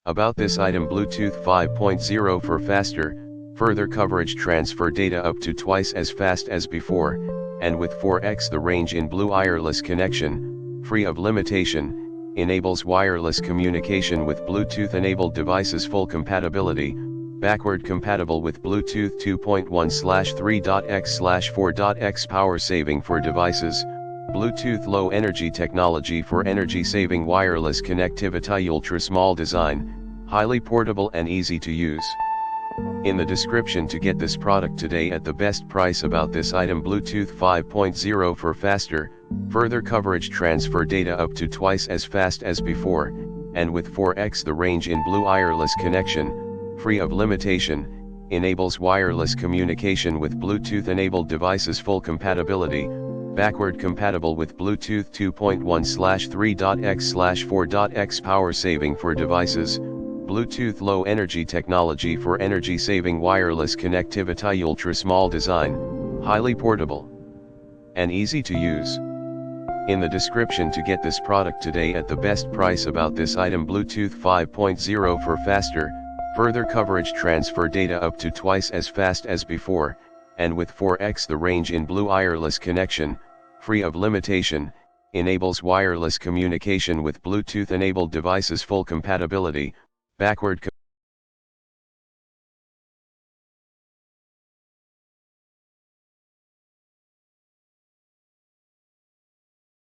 About this item: Bluetooth 5.0 for faster, further coverage, transfer data up to twice as fast as before, and with 4x the range in Blue wireless connection, free of limitation, enables wireless communication with Bluetooth enabled devices, full compatibility, backward compatible with Bluetooth 2.1/3.x/4.x, power saving for devices, Bluetooth low energy technology for energy saving wireless connectivity, ultra small design, highly portable and easy to use. In the description to get this product today at the best price. About this item: Bluetooth 5.0 for faster, further coverage, transfer data up to twice as fast as before, and with 4x the range in Blue wireless connection, free of limitation, enables wireless communication with Bluetooth enabled devices, full compatibility, backward compatible with Bluetooth 2.1/3.x/4.x, power saving for devices, Bluetooth low energy technology for energy saving wireless connectivity, ultra small design, highly portable and easy to use. In the description to get this product today at the best price. About this item: Bluetooth 5.0 for faster, further coverage, transfer data up to twice as fast as before, and with 4x the range in Blue wireless connection, free of limitation, enables wireless communication with Bluetooth enabled devices, full compatibility, backward